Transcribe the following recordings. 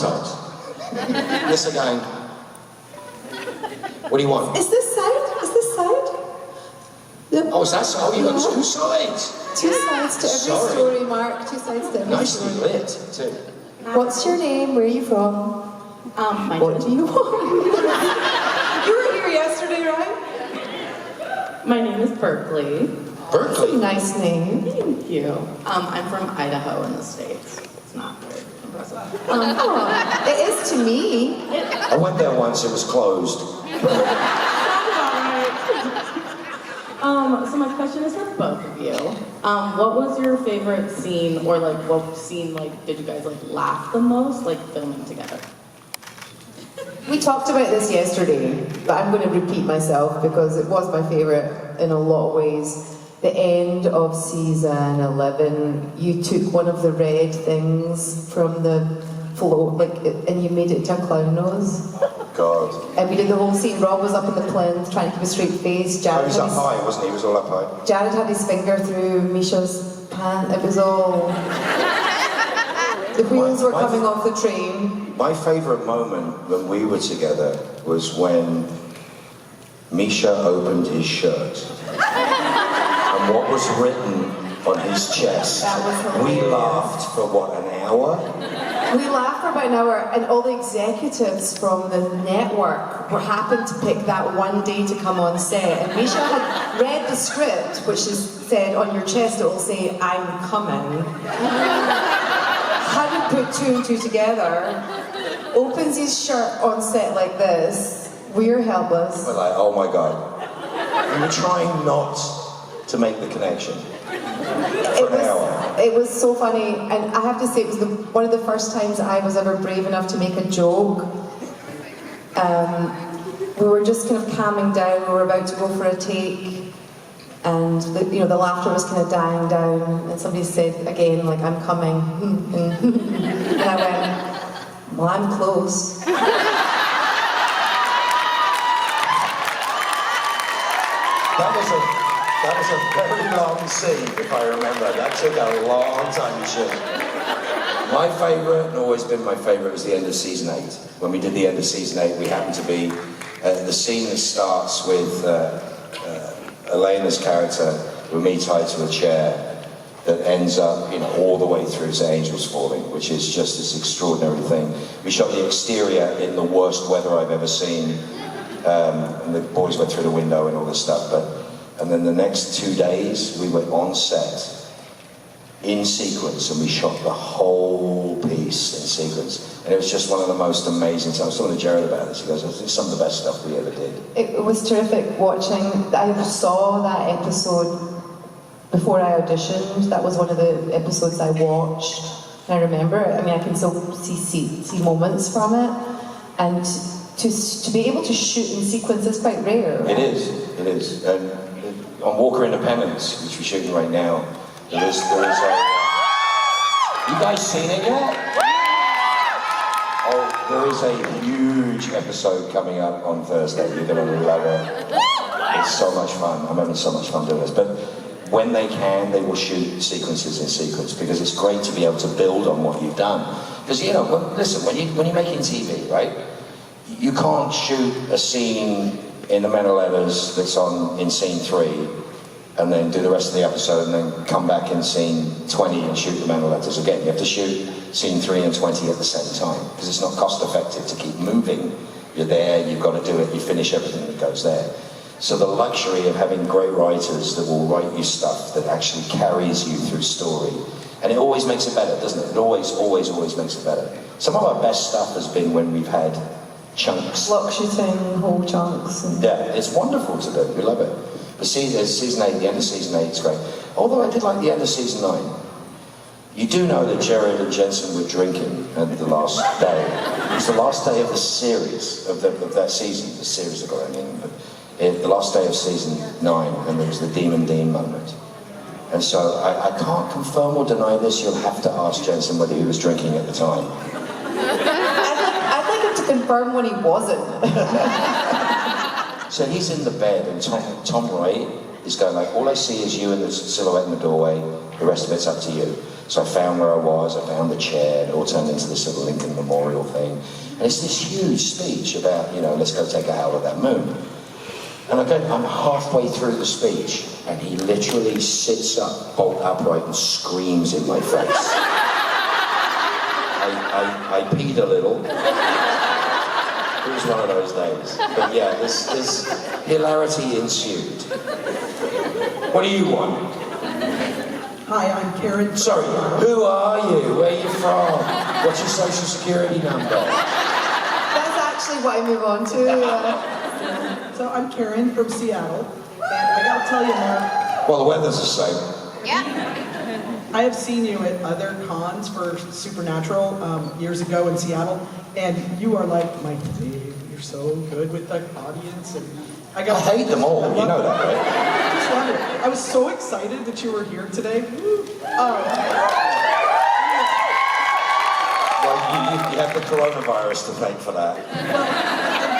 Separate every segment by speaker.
Speaker 1: sometimes. Yes, they're going, what do you want?
Speaker 2: Is this side? Is this side?
Speaker 1: Oh, is that so? Oh, you got two sides.
Speaker 2: Two sides to every story, Mark. Two sides to every
Speaker 1: Nicely
Speaker 2: story.
Speaker 1: lit, too.
Speaker 2: What's your name? Where are you from? What do you want? You were here yesterday, right?
Speaker 3: My name is Berkeley.
Speaker 1: Berkeley?
Speaker 2: Nice name.
Speaker 3: Thank you. I'm from Idaho in the States. It's not very impressive.
Speaker 2: Oh, it is to me.
Speaker 1: I went there once, it was closed.
Speaker 3: So my question is for both of you. What was your favorite scene, or like what scene did you guys laugh the most, filming together?
Speaker 2: We talked about this yesterday, but I'm going to repeat myself because it was my favourite in a lot of ways. The end of season 11, you took one of the red things from the float, and you made it into a clown nose.
Speaker 1: God.
Speaker 2: And we did the whole scene. Rob was up in the plinth trying to keep a straight face.
Speaker 1: He
Speaker 2: Jared
Speaker 1: was up high, wasn't he? He was all up high.
Speaker 2: Jared had his finger through Misha's pant. It was all... The wheels were coming off the train.
Speaker 1: My favourite moment when we were together was when Misha opened his shirt. And what was written on his chest.
Speaker 2: That was
Speaker 1: we
Speaker 2: hilarious.
Speaker 1: laughed for what, an hour?
Speaker 2: We laughed for about an hour, and all the executives from the network were happened to pick that one day to come on set. And Misha had read the script, which is said on your chest, it will say, "I'm coming." Hadn't put two and two together. Opens his shirt on set like this. We're helpless.
Speaker 1: We're like, oh my God. We were trying not to make the connection.
Speaker 2: It was so funny, and I have to say it was one of the first times I was ever brave enough to make a joke. We were just kind of calming down, we were about to go for a take, and the laughter was kind of dying down, and somebody said again, I'm coming, and I went, well, I'm close.
Speaker 1: That was a very long scene, if I remember. That took a long time to shoot. My favourite, and always been my favourite, was the end of season 8. When we did the end of season 8, we happened to be the scene that starts with Elena's character with me tied to a chair that ends up, all the way through to Angels Falling, which is just this extraordinary thing. We shot the exterior in the worst weather I've ever seen, and the boys went through the window and all this stuff. And then the next 2 days, we were on set, in sequence, and we shot the whole piece in sequence. And it was just one of the most amazing times. I was talking to Jared about this. He goes, "This is some of the best stuff we ever did."
Speaker 2: It was terrific watching. I saw that episode before I auditioned. That was one of the episodes I watched. And I remember it. I mean, I can still see moments from it. And to be able to shoot in sequence is quite rare. Right?
Speaker 1: It is. And on Walker Independence, which we're shooting right now, there is a... You guys seen it yet? Oh, there is a huge episode coming up on Thursday. You're going to love it. It's so much fun. I'm having so much fun doing this. But when they can, they will shoot sequences in sequence, because it's great to be able to build on what you've done. Because, listen, when you're making TV, right, you can't shoot a scene in the Mental Letters that's in scene 3, and then do the rest of the episode, and then come back in scene 20 and shoot the Mental Letters again. You have to shoot scene 3 and 20 at the same time, because it's not cost effective to keep moving. You're there, you've got to do it, you finish everything that goes there. So the luxury of having great writers that will write you stuff that actually carries you through story, and it always makes it better, doesn't it? It always makes it better. Some of our best stuff has been when we've had chunks.
Speaker 2: Block shooting, whole chunks.
Speaker 1: Yeah, it's wonderful to do. We love it. But season 8, the end of season 8 is great. Although I did like the end of season 9. You do know that Jared and Jensen were drinking at the last day. It was the last day of the series, of that season. The series have got, but the last day of season 9, and there was the Demon Dean moment. And so I can't confirm or deny this. You'll have to ask Jensen whether he was drinking at the time.
Speaker 2: I'd like him to confirm when he wasn't.
Speaker 1: So he's in the bed, and Tom Wright is going like, all I see is you and the silhouette in the doorway, the rest of it's up to you. So I found where I was, I found the chair, it all turned into this little Lincoln Memorial thing. And it's this huge speech about, you know, let's go take a howl at that moon. And I'm halfway through the speech, and he literally sits up, bolt upright, and screams in my face. I peed a little. It was one of those days. But yeah, this hilarity ensued. What do you want?
Speaker 4: Hi, I'm Karen.
Speaker 1: Sorry, who are you? Where are you from? What's your social security number?
Speaker 2: That's actually what I move on to.
Speaker 4: So I'm Karen from Seattle, and I gotta tell you, Mark,
Speaker 1: Well, the weather's the same.
Speaker 4: I have seen you at other cons for Supernatural years ago in Seattle, and you are like my fave. You're so good with the audience, and
Speaker 1: I hate them all, you know that, right?
Speaker 4: I just love it. I was so excited that you were here today.
Speaker 1: Well, you have the coronavirus to thank for that.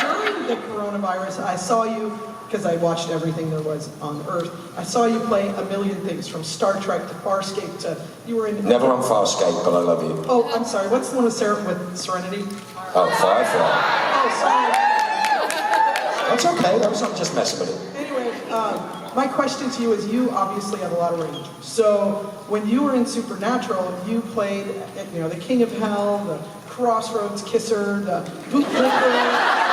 Speaker 4: During the coronavirus, I saw you, because I watched everything there was on Earth, I saw you play a million things, from Star Trek to Farscape to, you were in...
Speaker 1: Never on Farscape, but I love you.
Speaker 4: Oh, I'm sorry, what's the one with Serenity?
Speaker 1: Oh, Firefly.
Speaker 4: Oh, sorry.
Speaker 1: That's okay, I'm just messing with it.
Speaker 4: Anyway, my question to you is, you obviously have a lot of range. So, when you were in Supernatural, you played, you know, the King of Hell, the Crossroads Kisser, the Bootlicker,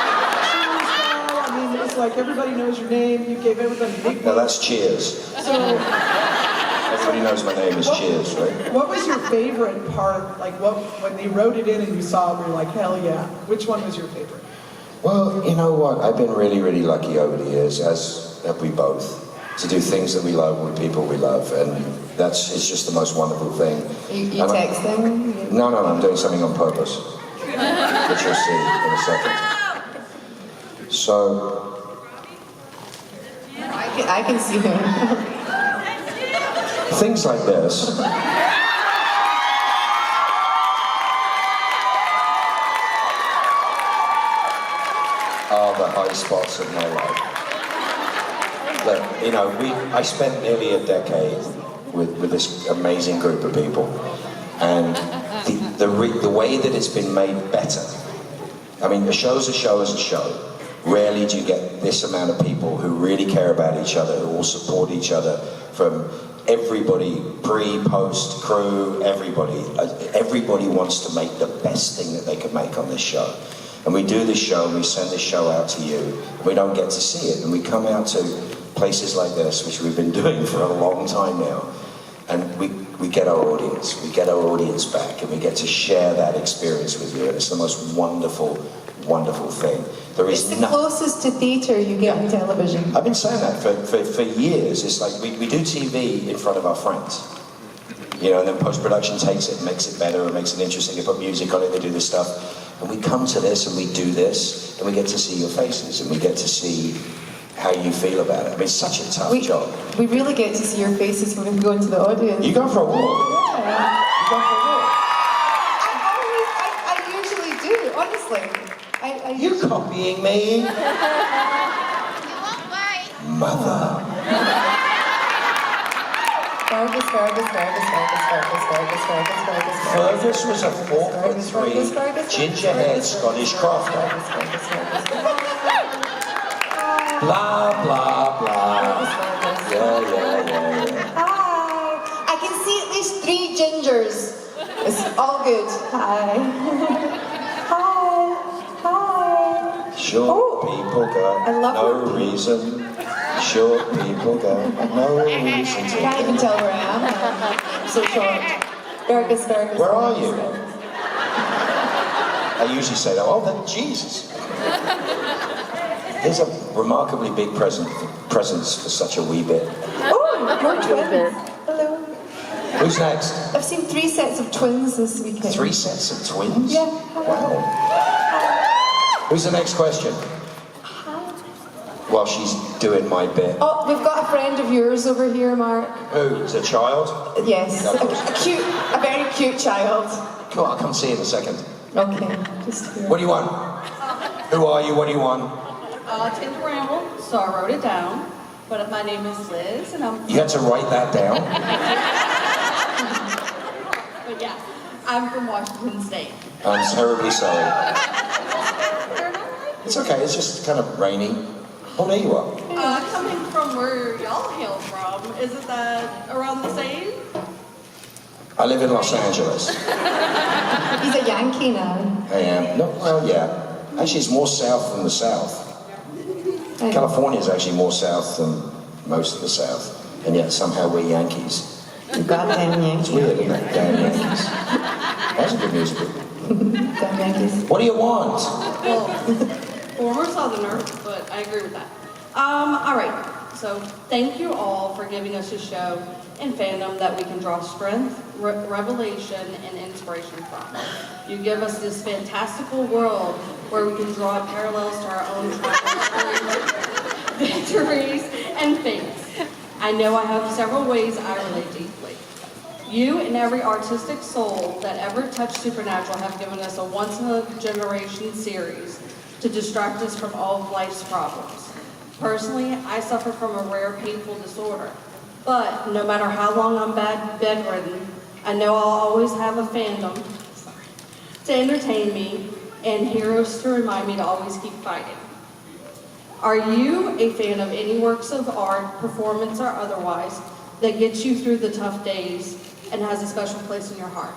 Speaker 4: I mean, it's like everybody knows your name, you gave everybody big
Speaker 1: Well,
Speaker 4: names.
Speaker 1: that's Cheers.
Speaker 4: So,
Speaker 1: Everybody knows my name is Cheers, right?
Speaker 4: what was your favorite part, like when they wrote it in and you saw it, you were like, hell yeah. Which one was your favorite?
Speaker 1: Well, you know what? I've been really, really lucky over the years, as have we both, to do things that we love with people we love, and it's just the most wonderful thing.
Speaker 2: You texting?
Speaker 1: No, I'm doing something on purpose, which you'll see in a second. So,
Speaker 2: I can see him.
Speaker 1: things like this. Are the high spots of my life. Look, you know, I spent nearly a decade with this amazing group of people, and the way that it's been made better. I mean, a show's a show is a show. Rarely do you get this amount of people who really care about each other, who all support each other, from everybody, pre, post, crew, everybody. Everybody wants to make the best thing that they can make on this show. And we do this show, and we send this show out to you. We don't get to see it, and we come out to places like this, which we've been doing for a long time now, and we get our audience. We get our audience back, and we get to share that experience with you, and it's the most wonderful, wonderful thing. There is
Speaker 2: It's the closest to theatre you get on television.
Speaker 1: I've been saying that for years. It's like we do TV in front of our friends. You know, and then post-production takes it and makes it better and makes it interesting. They put music on it, they do this stuff. And we come to this and we do this, and we get to see your faces, and we get to see how you feel about it. I mean, it's such a tough job.
Speaker 2: We really get to see your faces when we go into the audience.
Speaker 1: You go for a walk.
Speaker 2: Yeah.
Speaker 1: You go for a walk.
Speaker 2: I usually do, honestly.
Speaker 1: You copying me? Mother.
Speaker 2: Fergus.
Speaker 1: Fergus was a 4'3" ginger-haired Scottish crofter. Blah, blah, blah. Yeah.
Speaker 2: Hi. I can see at least 3 gingers. It's all good. Hi. Hi.
Speaker 1: Short people
Speaker 2: I
Speaker 1: got
Speaker 2: love
Speaker 1: no
Speaker 2: her.
Speaker 1: reason. Short people got no reason to.
Speaker 2: Can't even tell where I am. I'm so short. Fergus.
Speaker 1: Where are you? I usually say that. Oh, then Jesus. There's a remarkably big presence for such a wee bit.
Speaker 2: Oh, more twins. Hello.
Speaker 1: Who's next?
Speaker 2: I've seen 3 sets of twins this weekend.
Speaker 1: 3 sets of twins?
Speaker 2: Yeah.
Speaker 1: Wow. Who's the next question? While she's doing my bit.
Speaker 2: Oh, we've got a friend of yours over here, Mark.
Speaker 1: Who? Is it a child?
Speaker 2: Yes,
Speaker 1: No,
Speaker 2: a very cute child.
Speaker 1: Cool, I'll come see you in a second.
Speaker 2: Okay, just here.
Speaker 1: What do you want? Who are you? What do you want?
Speaker 5: Tinder Ramble, so I wrote it down. But my name is Liz, and I'm.
Speaker 1: You had to write that down?
Speaker 5: But yeah, I'm from Washington State.
Speaker 1: I'm terribly sorry. It's okay, it's just kind of rainy. Oh, there you are.
Speaker 5: Coming from where y'all hail from, isn't that around the same?
Speaker 1: I live in Los Angeles.
Speaker 2: He's a Yankee now.
Speaker 1: I am. No, well, yeah. Actually, it's more south than the south. California is actually more south than most of the south. And yet somehow we're Yankees.
Speaker 2: You goddamn
Speaker 1: It's
Speaker 2: Yankee.
Speaker 1: weird, isn't it? Damn Yankees. That's a good music.
Speaker 2: Damn Yankees.
Speaker 1: What do you want?
Speaker 5: Well, former Southerner, but I agree with that. All right. So thank you all for giving us a show and fandom that we can draw strength, revelation, and inspiration from. You give us this fantastical world where we can draw parallels to our own triumphs, victories, and fates. I know I have several ways I relate deeply. You and every artistic soul that ever touched Supernatural have given us a once-in-a-generation series to distract us from all of life's problems. Personally, I suffer from a rare painful disorder. But no matter how long I'm bedridden, I know I'll always have a fandom to entertain me and heroes to remind me to always keep fighting. Are you a fan of any works of art, performance or otherwise, that gets you through the tough days and has a special place in your heart?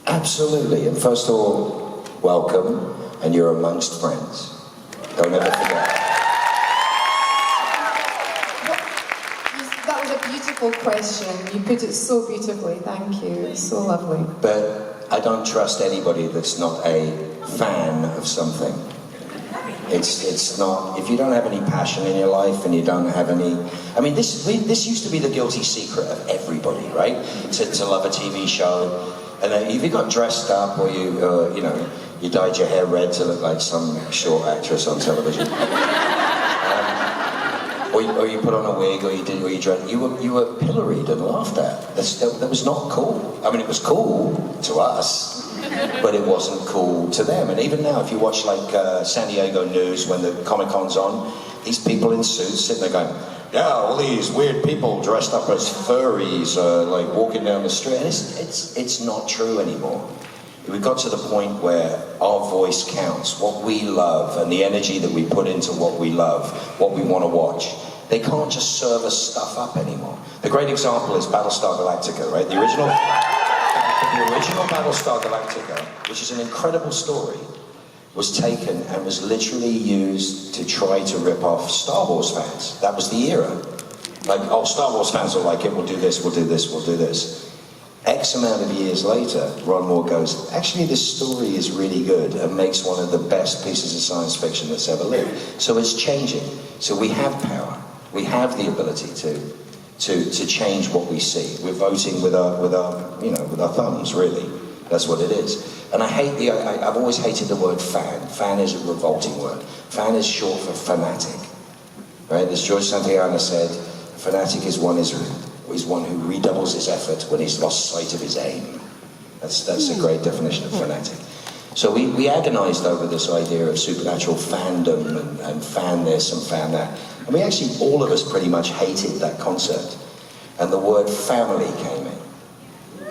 Speaker 1: Absolutely. And first of all, welcome, and you're amongst friends. Don't ever forget.
Speaker 2: That was a beautiful question. You put it so beautifully. Thank you. It's so lovely.
Speaker 1: But I don't trust anybody that's not a fan of something. It's not, if you don't have any passion in your life and you don't have any, I mean, this used to be the guilty secret of everybody, right? To love a TV show. And then if you got dressed up or you dyed your hair red to look like some short actress on television. Or you put on a wig, or you drank. You were pilloried and laughed at. That was not cool. I mean, it was cool to us, but it wasn't cool to them. And even now, if you watch like San Diego news when the Comic-Con's on, these people in suits sitting there going, "Yeah, all these weird people dressed up as furries, like walking down the street." And it's not true anymore. We got to the point where our voice counts, what we love, and the energy that we put into what we love, what we want to watch. They can't just serve us stuff up anymore. The great example is Battlestar Galactica, right? The original Battlestar Galactica, which is an incredible story, was taken and was literally used to try to rip off Star Wars fans. That was the era. Like, oh, Star Wars fans will like it, we'll do this, we'll do this, we'll do this. X amount of years later, Ron Moore goes, actually this story is really good and makes one of the best pieces of science fiction that's ever lived. So it's changing. So we have power. We have the ability to change what we see. We're voting with our thumbs, really. That's what it is. And I've always hated the word fan. Fan is a revolting word. Fan is short for fanatic. Right? As George Santayana said, a fanatic is one who redoubles his effort when he's lost sight of his aim. That's a great definition of fanatic. So we agonized over this idea of supernatural fandom and fan this and fan that. And we actually, all of us pretty much hated that concept. And the word family came in.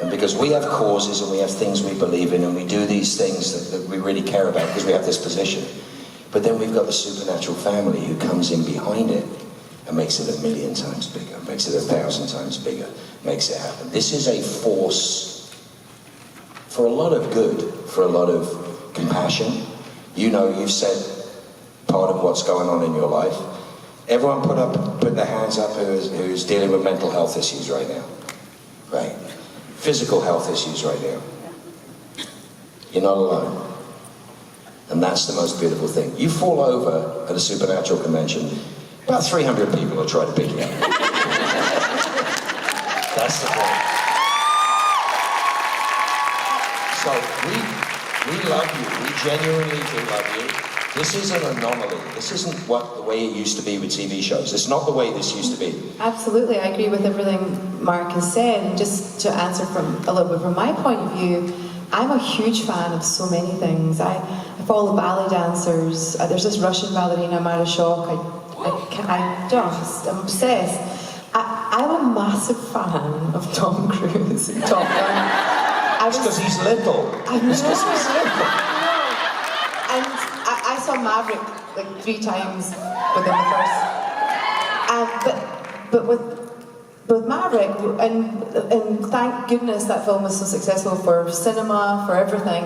Speaker 1: And because we have causes and we have things we believe in and we do these things that we really care about because we have this position. But then we've got the supernatural family who comes in behind it and makes it 1,000,000 times bigger, makes it 1,000 times bigger, makes it happen. This is a force for a lot of good, for a lot of compassion. You know, you've said part of what's going on in your life. Everyone put their hands up who's dealing with mental health issues right now. Right. Physical health issues right now. You're not alone. And that's the most beautiful thing. You fall over at a supernatural convention, about 300 people will try to pick you up. That's the point. So we love you. We genuinely do love you. This is an anomaly. This isn't the way it used to be with TV shows. It's not the way this used to be.
Speaker 2: Absolutely, I agree with everything Mark has said. And just to answer a little bit from my point of view, I'm a huge fan of so many things. I follow ballet dancers. There's this Russian ballerina, Mara Shock. I'm obsessed. I'm a massive fan of Tom Cruise in Top Gun.
Speaker 1: It's because he's little.
Speaker 2: I know.
Speaker 1: It's because he's little.
Speaker 2: And I saw Maverick like 3 times within the first. But with Maverick, and thank goodness that film was so successful for cinema, for everything.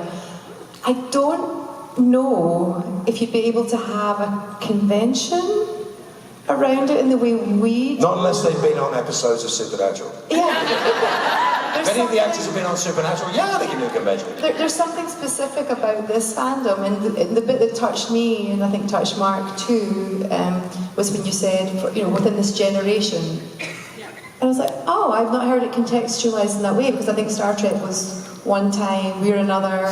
Speaker 2: I don't know if you'd be able to have a convention around it in the way we do.
Speaker 1: Not unless they've been on episodes of Supernatural.
Speaker 2: Yeah.
Speaker 1: If any of the actors have been on Supernatural, yeah, they can do a convention.
Speaker 2: There's something specific about this fandom, and the bit that touched me, and I think touched Mark too, was when you said, within this generation. And I was like, oh, I've not heard it contextualized in that way, because I think Star Trek was one time, we're another,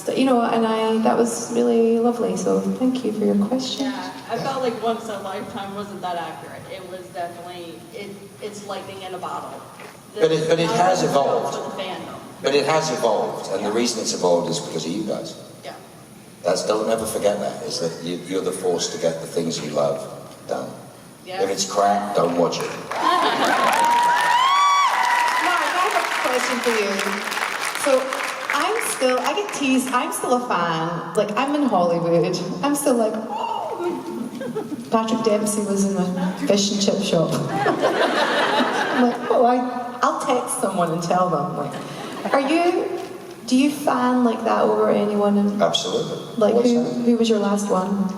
Speaker 2: and that was really lovely. So thank you for your question.
Speaker 5: Yeah, I felt like Once in a Lifetime wasn't that accurate. It was definitely, it's lightning in a bottle.
Speaker 1: But it has evolved.
Speaker 5: For the fandom.
Speaker 1: But it has evolved, and the reason it's evolved is because of you guys.
Speaker 5: Yeah.
Speaker 1: Don't ever forget that, is that you're the force to get the things you love done.
Speaker 5: Yes.
Speaker 1: If it's crap, don't watch it.
Speaker 2: Mark, I have a question for you. So I get teased, I'm still a fan. Like, I'm in Hollywood. I'm still like, oh, Patrick Dempsey was in a fish and chip shop. I'm like, oh, I'll text someone and tell them. Like, do you fan like that over anyone?
Speaker 1: Absolutely.
Speaker 2: Like,
Speaker 1: What's that?
Speaker 2: who was your last one?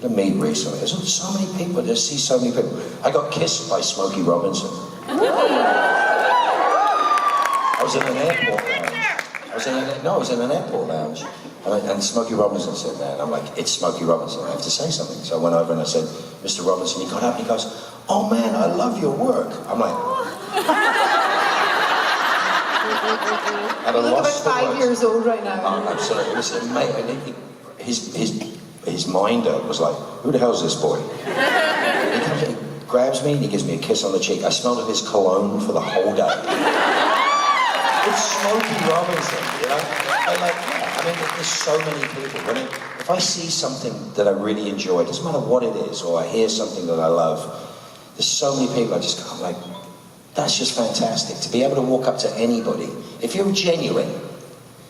Speaker 1: To meet recently. There's so many people. I just see so many people. I got kissed by Smokey Robinson. I was in an airport lounge. I was in an airport lounge. And Smokey Robinson said that. And I'm like, it's Smokey Robinson. I have to say something. So I went over and I said, Mr. Robinson, he got up and he goes, oh man, I love your work. I'm like,
Speaker 2: You look about 5 years old right now.
Speaker 1: Oh, absolutely. It was amazing. His minder was like, who the hell's this boy? He comes in, he grabs me and he gives me a kiss on the cheek. I smelled of his cologne for the whole day. It's Smokey Robinson, there's so many people. If I see something that I really enjoy, it doesn't matter what it is, or I hear something that I love, there's so many people I'm like, that's just fantastic. To be able to walk up to anybody, if you're genuine,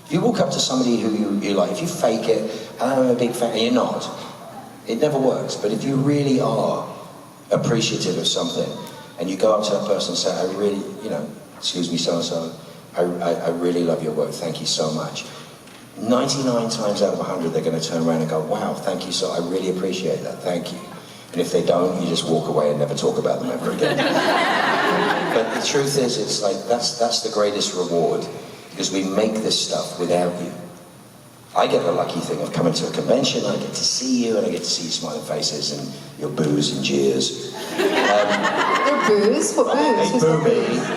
Speaker 1: if you walk up to somebody who you like, if you fake it, and I'm a big fan, and you're not, it never works. But if you really are appreciative of something, and you go up to that person and say, I really, excuse me, so-and-so, I really love your work, thank you so much. 99 times out of 100, they're going to turn around and go, wow, thank you, I really appreciate that, thank you. And if they don't, you just walk away and never talk about them ever again. But the truth is, it's like, that's the greatest reward, because we make this stuff without you. I get the lucky thing of coming to a convention, I get to see you, and I get to see your smiling faces and your boos and jeers.
Speaker 2: They're boos? What boos?
Speaker 1: They boo me.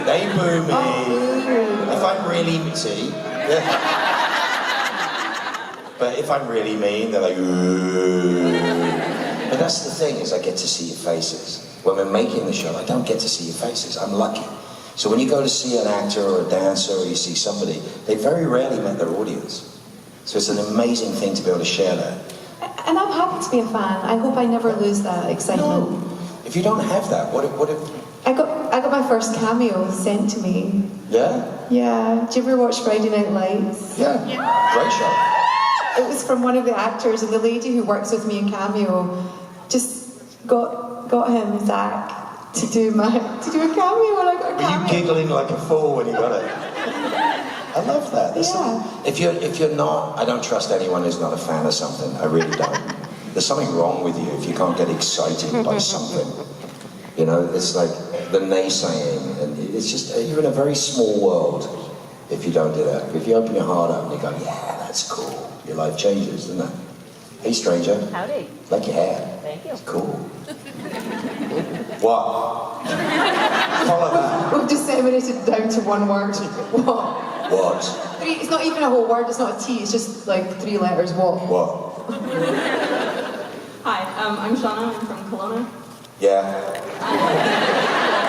Speaker 1: They boo me.
Speaker 2: Oh,
Speaker 1: if I'm really mean, but if I'm really mean, they're like, ooh. But that's the thing, is I get to see your faces. When we're making the show, I don't get to see your faces. I'm lucky. So when you go to see an actor or a dancer, or you see somebody, they very rarely met their audience. So it's an amazing thing to be able to share that.
Speaker 2: And I'm happy to be a fan. I hope I never lose that excitement.
Speaker 1: No. If you don't have that, what if...
Speaker 2: I got my first cameo sent to me.
Speaker 1: Yeah?
Speaker 2: Yeah. Did you ever watch Friday Night Lights?
Speaker 1: Yeah. Great show.
Speaker 2: It was from one of the actors, and the lady who works with me in Cameo just got him, Zach, to do a cameo, and I got a cameo.
Speaker 1: Were you giggling like a fool when you got it? I love that. If you're not, I don't trust anyone who's not a fan of something. I really don't. There's something wrong with you if you can't get excited by something. It's like the naysaying, and it's just, you're in a very small world if you don't do that. If you open your heart up and you go, yeah, that's cool, your life changes, doesn't it? Hey, stranger.
Speaker 6: Howdy.
Speaker 1: Like your hair.
Speaker 6: Thank you.
Speaker 1: It's cool. What? Follow that.
Speaker 2: We've disseminated down to one word. What?
Speaker 1: What?
Speaker 2: It's not even a whole word, it's not a T, it's just like 3 letters. What?
Speaker 1: What?
Speaker 5: Hi, I'm Shauna, I'm from Kelowna.
Speaker 1: Yeah.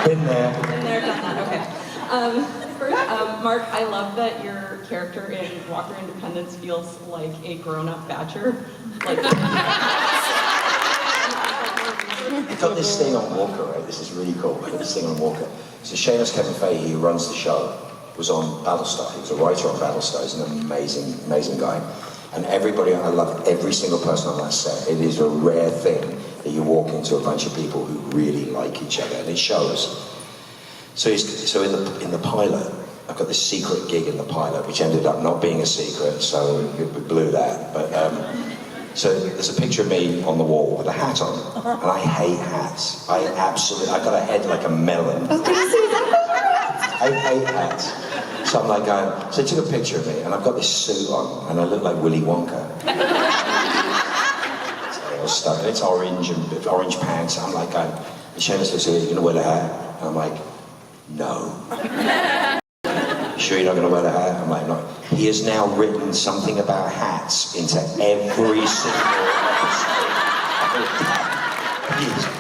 Speaker 1: Been there.
Speaker 5: Been there, done that, okay. First, Mark, I love that your character in Walker Independence feels like a grown-up bachelor. Like,
Speaker 1: I've got this thing on Walker, right? This is really cool. I've got this thing on Walker. So Seamus Kevin Fahey, who runs the show, was on Battlestar. He was a writer on Battlestar. He's an amazing, amazing guy. And everybody, I love every single person on that set. It is a rare thing that you walk into a bunch of people who really like each other, and it shows. So in the pilot, I've got this secret gig in the pilot, which ended up not being a secret, so we blew that. But so there's a picture of me on the wall with a hat on, and I hate hats. I got a head like a melon. I hate hats. So I'm like going, so I took a picture of me, and I've got this suit on, and I look like Willy Wonka. Stuff, and it's orange and orange pants. I'm like going, and Seamus looks at me, "Are you going to wear the hat?" And I'm like, "No." "You sure you're not going to wear the hat?" I'm like, "No." He has now written something about hats into every single episode.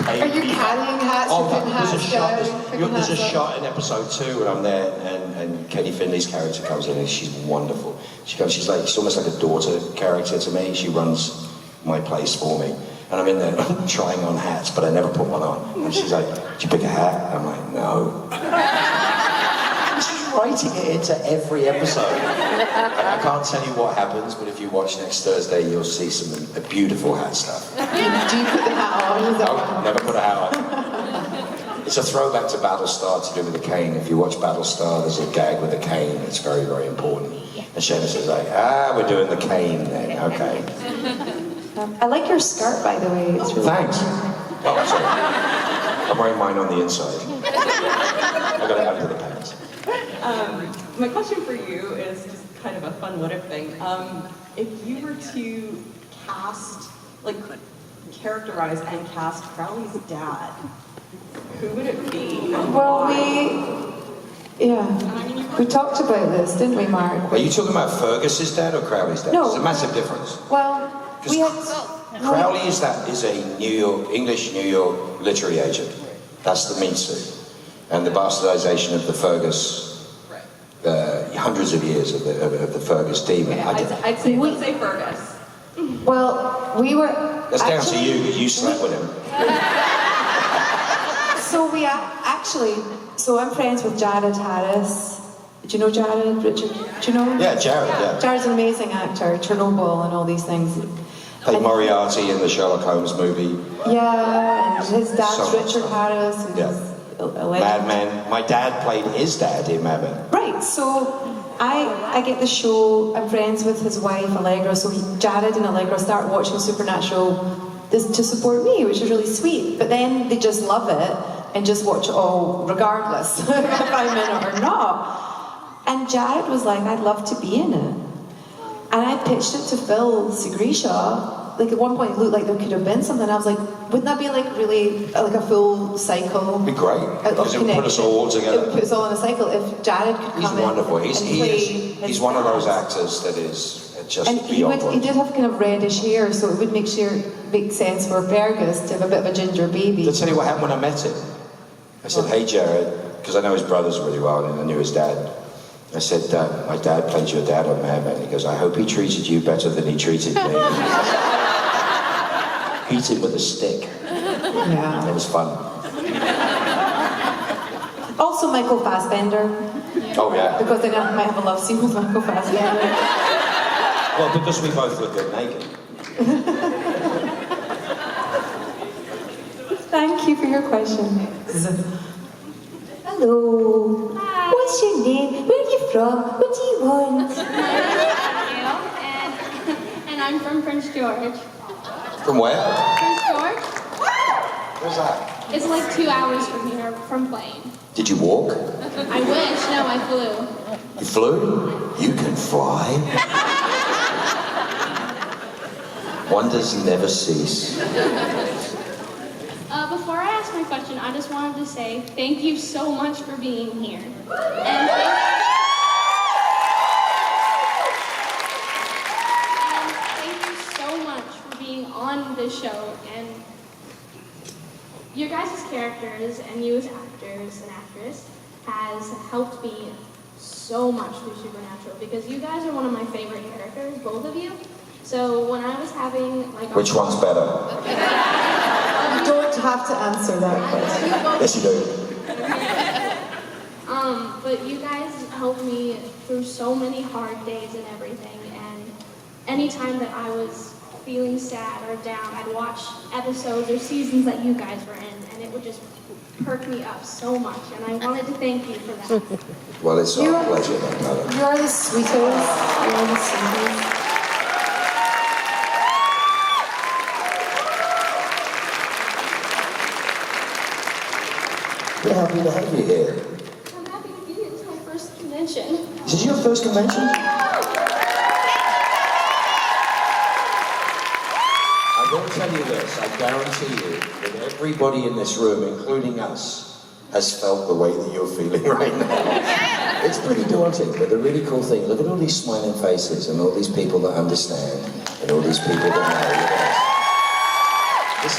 Speaker 2: Are you carrying hats?
Speaker 1: Oh,
Speaker 2: putting
Speaker 1: there's a
Speaker 2: hats
Speaker 1: shot.
Speaker 2: down,
Speaker 1: There's a
Speaker 2: hats up?
Speaker 1: shot in episode 2 when I'm there, and Katie Finley's character comes in, and she's wonderful. She's almost like a daughter character to me. She runs my place for me, and I'm in there trying on hats, but I never put one on. And she's like, "Did you pick a hat?" I'm like, "No." She's writing it into every episode. I can't tell you what happens, but if you watch next Thursday, you'll see some beautiful hat stuff.
Speaker 2: Do you put the hat on? Is that
Speaker 1: No, never put a hat on. It's a throwback to Battlestar to do with the cane. If you watch Battlestar, there's a gag with a cane. It's very, very important. And Seamus is like, we're doing the cane then, okay.
Speaker 6: I like your skirt, by the way. It's really
Speaker 1: Thanks. Oh, sorry. I'm wearing mine on the inside. I got it under the pants.
Speaker 7: My question for you is just kind of a fun what if thing. If you were to cast, like, characterize and cast Crowley's dad, who would it be? And
Speaker 6: Well,
Speaker 7: why?
Speaker 6: we talked about this, didn't we, Mark?
Speaker 1: Are you talking about Fergus's dad or Crowley's dad?
Speaker 6: No.
Speaker 1: There's a massive difference.
Speaker 6: Well, we had...
Speaker 1: Crowley is a English New York literary agent. That's the meat suit. And the bastardization of the Fergus, hundreds of years of the Fergus demon.
Speaker 7: I'd say, let's say Fergus.
Speaker 6: Well, we were...
Speaker 1: That's down to you, because you slept with him.
Speaker 6: So we so I'm friends with Jared Harris. Do you know Jared, Richard? Do you know him?
Speaker 1: Yeah, Jared, yeah.
Speaker 6: Jared's an amazing actor, Chernobyl and all these things.
Speaker 1: Played Moriarty in the Sherlock Holmes movie.
Speaker 6: Yeah, and his dad's
Speaker 1: So much
Speaker 6: Richard
Speaker 1: stuff.
Speaker 6: Harris, who's
Speaker 1: Yeah.
Speaker 6: a legend.
Speaker 1: Mad Men. My dad played his dad in Mad Men.
Speaker 6: Right, so I get the show, I'm friends with his wife Allegra, so Jared and Allegra start watching Supernatural to support me, which is really sweet. But then they just love it and just watch it all regardless if I'm in it or not. And Jared was like, "I'd love to be in it." And I pitched it to Phil Segresha. Like at one point it looked like there could have been something. I was like, wouldn't that be like really like a full cycle?
Speaker 1: It'd be great, because it would put us all
Speaker 6: It
Speaker 1: together.
Speaker 6: would put us all in a cycle if Jared could come
Speaker 1: He's
Speaker 6: in
Speaker 1: wonderful.
Speaker 6: and
Speaker 1: He's
Speaker 6: play
Speaker 1: one of
Speaker 6: his
Speaker 1: those
Speaker 6: dad.
Speaker 1: actors that is just
Speaker 6: And he
Speaker 1: beyond
Speaker 6: did have kind of reddish hair, so it would make sense for Fergus to have a bit of a ginger baby.
Speaker 1: I'll tell you what happened when I met him. I said, "Hey, Jared," because I know his brothers really well, and I knew his dad. I said, "My dad played your dad on Mad Men." He goes, "I hope he treated you better than he treated me." Beat him with a stick.
Speaker 6: Yeah.
Speaker 1: It was fun.
Speaker 6: Also Michael Fassbender,
Speaker 1: Oh, yeah.
Speaker 6: because then I might have a love scene with Michael Fassbender.
Speaker 1: Well, because we both look good naked.
Speaker 6: Thank you for your question. Hello.
Speaker 8: Hi.
Speaker 6: What's your name? Where are you from? What do you want?
Speaker 8: And I'm from Prince George.
Speaker 1: From where?
Speaker 8: Prince George?
Speaker 1: Where's that?
Speaker 8: It's like 2 hours from here, from plane.
Speaker 1: Did you walk?
Speaker 8: I wish. No, I flew.
Speaker 1: You flew? You can fly? Wonders never cease.
Speaker 8: Before I ask my question, I just wanted to say thank you so much for being here. And thank you so much for being on this show. And your guys' characters and you as actors and actress has helped me so much through Supernatural because you guys are one of my favorite characters, both of you. So when I was having like
Speaker 1: Which one's better?
Speaker 6: Don't
Speaker 2: don't have to answer that question.
Speaker 1: Yes, you do.
Speaker 8: But you guys helped me through so many hard days and everything, and anytime that I was feeling sad or down, I'd watch episodes or seasons that you guys were in, and it would just perk me up so much, and I wanted to thank you for that.
Speaker 1: Well, it's our pleasure, my brother.
Speaker 2: You're the sweetest. You're the sweetest.
Speaker 1: We're happy to have you here.
Speaker 8: I'm happy to be here. It's my first convention.
Speaker 1: Is this your first convention? I will tell you this, I guarantee you that everybody in this room, including us, has felt the way that you're feeling right now. It's pretty daunting, but the really cool thing, look at all these smiling faces and all these people that understand and all these people that know. This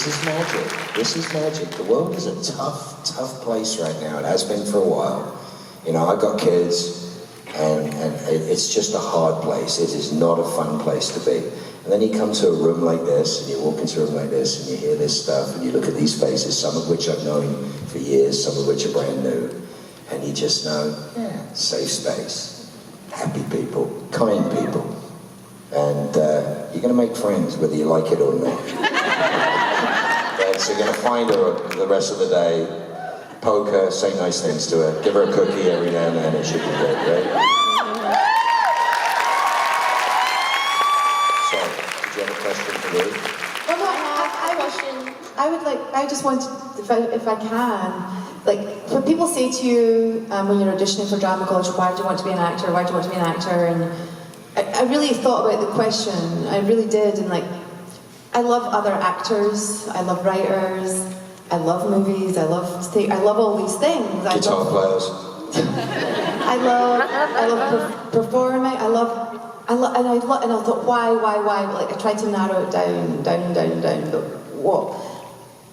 Speaker 1: is magic. This is magic. The world is a tough, tough place right now. It has been for a while. You know, I've got kids, and it's just a hard place. It is not a fun place to be. And then you come to a room like this, and you walk into a room like this, and you hear this stuff, and you look at these faces, some of which I've known for years, some of which are brand new, and you just know, safe space, happy people, kind people, and you're going to make friends whether you like it or not. So you're going to find her the rest of the day, poke her, say nice things to her, give her a cookie every now and then, and she'll be good, right? So, did you have a question for Ruth?
Speaker 2: Well, no, I just want to, if I can, like, when people say to you when you're auditioning for drama college, why do you want to be an actor, why do you want to be an actor, and I really thought about the question, I really did, and like, I love other actors, I love writers, I love movies, I love all these things.
Speaker 1: Guitar players.
Speaker 2: I love performing, and I thought, why? Like, I tried to narrow it down, but what?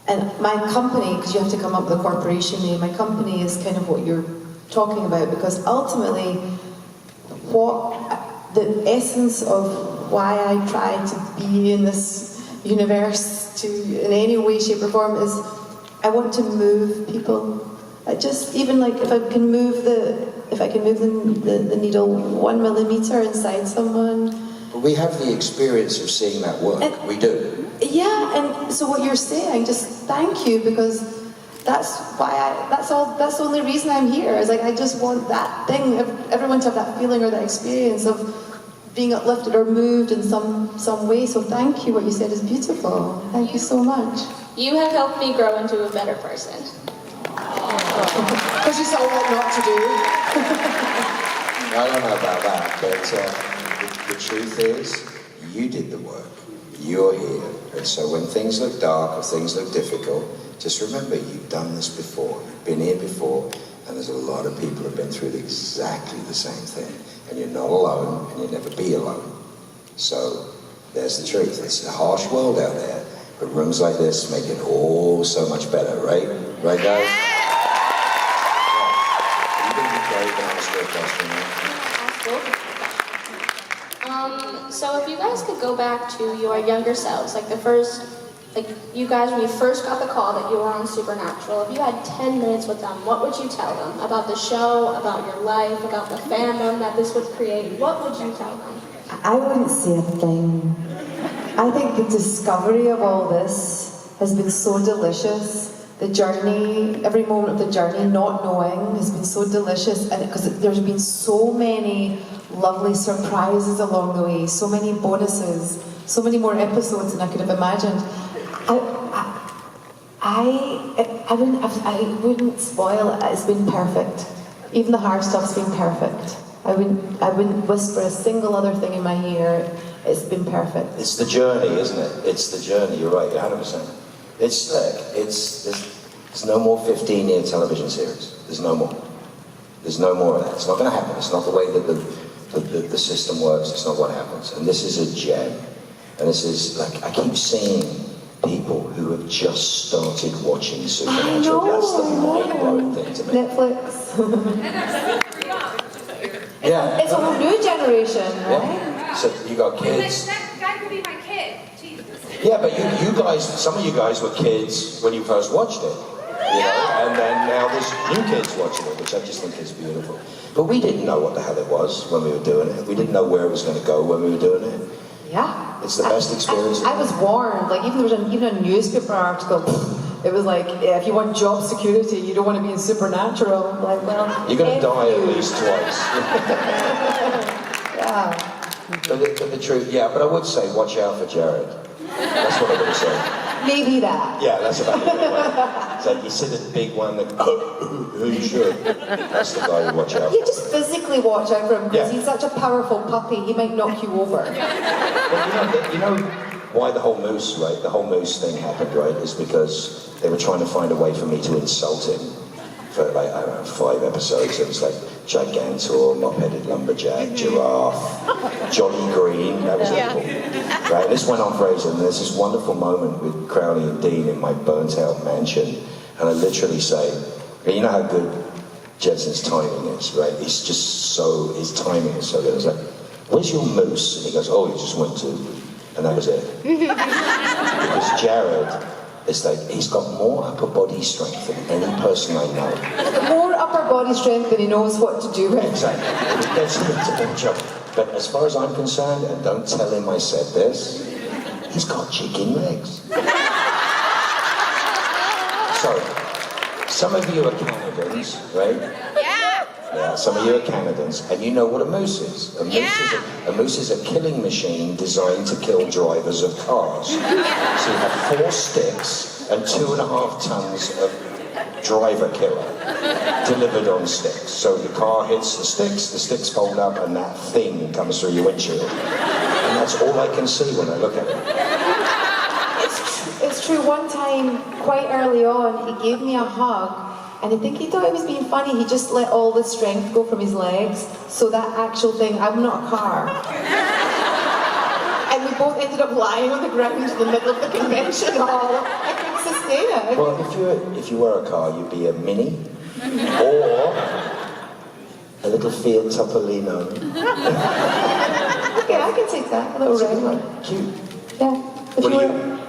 Speaker 2: And my company, because you have to come up with a corporation name, my company is kind of what you're talking about, because ultimately, the essence of why I try to be in this universe in any way, shape or form is I want to move people. Even like if I can move the needle 1 millimeter inside someone.
Speaker 1: But we have the experience of seeing that work. We do.
Speaker 2: Yeah, and so what you're saying, just thank you, because that's the only reason I'm here. Is like I just want that thing, everyone to have that feeling or that experience of being uplifted or moved in some way. So thank you. What you said is beautiful. Thank you so much.
Speaker 8: You have helped me grow into a better person.
Speaker 2: Because you saw what not to do.
Speaker 1: I don't know about that, but the truth is, you did the work. You're here. And so when things look dark or things look difficult, just remember you've done this before. You've been here before, and there's a lot of people who have been through exactly the same thing. And you're not alone, and you'll never be alone. So there's the truth. It's a harsh world out there, but rooms like this make it all so much better, right? Right, guys? Yeah. You didn't be brave and ask her a question, right?
Speaker 8: So if you guys could go back to your younger selves, like you guys, when you first got the call that you were on Supernatural, if you had 10 minutes with them, what would you tell them about the show, about your life, about the fandom that this would create? What would you tell them?
Speaker 6: I wouldn't say a thing. I think the discovery of all this has been so delicious. The journey, every moment of the journey, not knowing, has been so delicious, and because there's been so many lovely surprises along the way, so many bonuses, so many more episodes than I could have imagined. I wouldn't spoil it. It's been perfect. Even the hard stuff's been perfect. I wouldn't whisper a single other thing in my ear. It's been perfect.
Speaker 1: It's the journey, isn't it? It's the journey. You're right. 100%. It's there's no more 15-year television series. There's no more. There's no more of that. It's not going to happen. It's not the way that the system works. It's not what happens. And this is a gem. And this is like, I keep seeing people who have just started watching Supernatural. That's the mind-blowing thing to me.
Speaker 6: Netflix.
Speaker 1: Yeah.
Speaker 6: It's a whole new generation, right?
Speaker 1: Yeah. So you got kids.
Speaker 9: That guy could be my kid. Jesus.
Speaker 1: Yeah, but you guys, some of you guys were kids when you first watched it, you know, and then now there's new kids watching it, which I just think is beautiful. But we didn't know what the hell it was when we were doing it. We didn't know where it was going to go when we were doing it.
Speaker 2: Yeah.
Speaker 1: It's the best experience.
Speaker 2: I was warned, like even there was even a newspaper article, it was like, yeah, if you want job security, you don't want to be in Supernatural. Like, well,
Speaker 1: You're going to die at least twice.
Speaker 2: Yeah.
Speaker 1: But the truth, yeah, but I would say watch out for Jared. That's what I would say.
Speaker 2: Maybe that.
Speaker 1: Yeah, that's about it. It's like you see the big one that, who you should. That's the guy you watch out
Speaker 2: You
Speaker 1: for.
Speaker 2: just physically watch out for him because
Speaker 1: Yeah.
Speaker 2: he's such a powerful puppy, he might knock you over.
Speaker 1: Well, you know why the whole moose, right? The whole moose thing happened, right? Is because they were trying to find a way for me to insult him for like, I don't know, 5 episodes. It was like Gigantor, Mop-Headed Lumberjack, Giraffe, Jolly Green, that was it. Right? And this went on for ages, and there's this wonderful moment with Crowley and Dean in my burnt-out mansion, and I literally say, you know how good Jensen's timing is, right? He's just so, his timing is so good. I was like, where's your moose? And he goes, oh, he just went to, and that was it. Because Jared is like, he's got more upper body strength than any person I know.
Speaker 2: More upper body strength than he knows what to do with.
Speaker 1: Exactly. It gets him into big trouble. But as far as I'm concerned, and don't tell him I said this, he's got chicken legs. So, some of you are Canadians, right? Yeah, some of you are Canadians, and you know what a moose is. A moose is a killing machine designed to kill drivers of cars. So you have 4 sticks and 2.5 tons of driver killer delivered on sticks. So the car hits the sticks fold up, and that thing comes through your windshield. And that's all I can see when I look at it.
Speaker 2: It's true, one time, quite early on, he gave me a hug, and I think he thought he was being funny, he just let all the strength go from his legs, so that actual thing, I'm not a car. And we both ended up lying on the ground in the middle of the convention hall. I couldn't sustain it.
Speaker 1: Well, if you were a car, you'd be a Mini, or a little Fiat Topolino.
Speaker 2: Okay, I can take that, a little red one.
Speaker 1: Cute.
Speaker 2: Yeah.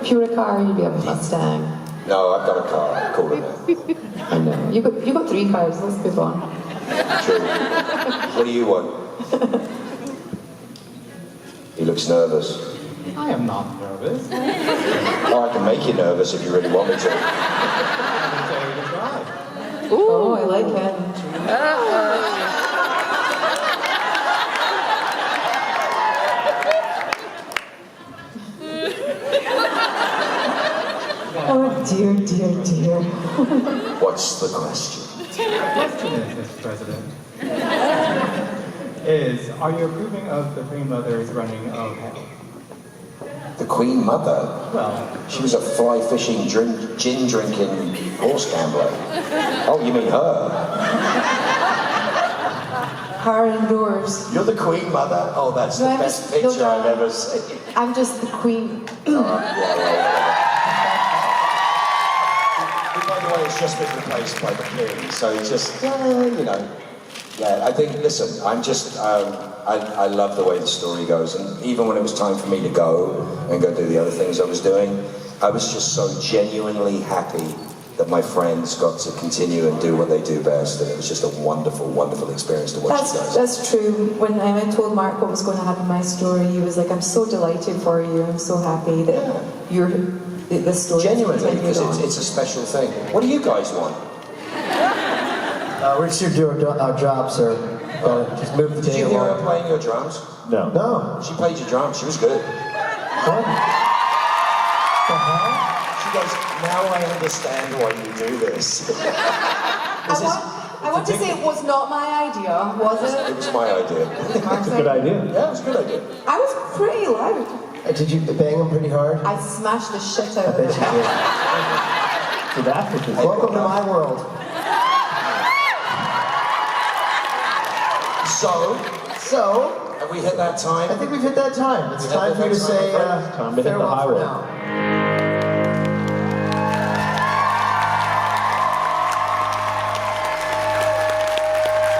Speaker 2: If you were a car, you'd be a Mustang.
Speaker 1: No, I've got a car, I call it that.
Speaker 2: I know. You got 3 cars, let's move on.
Speaker 1: True. What do you want? He looks nervous.
Speaker 9: I am not nervous.
Speaker 1: Oh, I can make you nervous if you really want me to.
Speaker 2: Oh, I like it. Oh dear, dear, dear.
Speaker 1: What's the question?
Speaker 9: The question is, Mr. President, are you approving of the Queen Mother's running of hell?
Speaker 1: The Queen Mother?
Speaker 9: Well,
Speaker 1: She was a fly-fishing, gin-drinking horse gambler. Oh, you mean her?
Speaker 2: Her indoors.
Speaker 1: You're the Queen Mother? Oh, that's the
Speaker 2: No, I'm
Speaker 1: best
Speaker 2: just-
Speaker 1: picture
Speaker 2: no,
Speaker 1: I've ever seen.
Speaker 2: I'm just the queen.
Speaker 1: By the way, it's just been replaced by the King, so it's just, you know. Yeah, I think, listen, I'm just, I love the way the story goes, and even when it was time for me to go and go do the other things I was doing, I was just so genuinely happy that my friends got to continue and do what they do best, and it was just a wonderful, wonderful experience to watch you guys.
Speaker 2: That's true. When I told Mark what was going to happen in my story, he was like, I'm so delighted for you. I'm so happy that the story
Speaker 1: Genuinely, because it's a special thing. What do you guys want?
Speaker 10: We're just here to do our job, sir. Just move the
Speaker 1: Did you
Speaker 10: table.
Speaker 1: hear her playing your drums?
Speaker 10: No. No.
Speaker 1: She played your drums, she was good.
Speaker 10: What? The hell?
Speaker 1: She goes, now I understand why you do this.
Speaker 2: I want to say it was not my idea, was
Speaker 1: It
Speaker 2: it?
Speaker 1: was my idea.
Speaker 10: That's a good idea.
Speaker 1: Yeah, it was a good idea.
Speaker 2: I was pretty loud.
Speaker 10: Did you bang him pretty hard?
Speaker 2: I smashed the shit out
Speaker 10: I
Speaker 2: of
Speaker 10: bet
Speaker 2: it.
Speaker 10: you did. So that's what this is. Welcome to my world. So,
Speaker 1: have we hit that time?
Speaker 10: I think we've hit that time. It's time for you to say
Speaker 9: Time to hit the
Speaker 10: farewell
Speaker 9: high
Speaker 10: for
Speaker 9: road.
Speaker 10: now.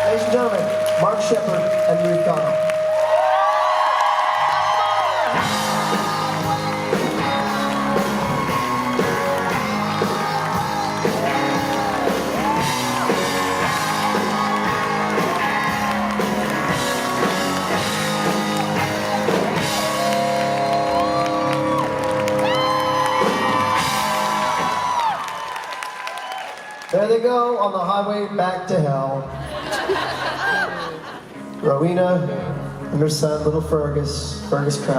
Speaker 10: Ladies and gentlemen, Mark Shepard and Ruth Connell. There they go on the highway back to hell. Rowena and her son, little Fergus Kraus.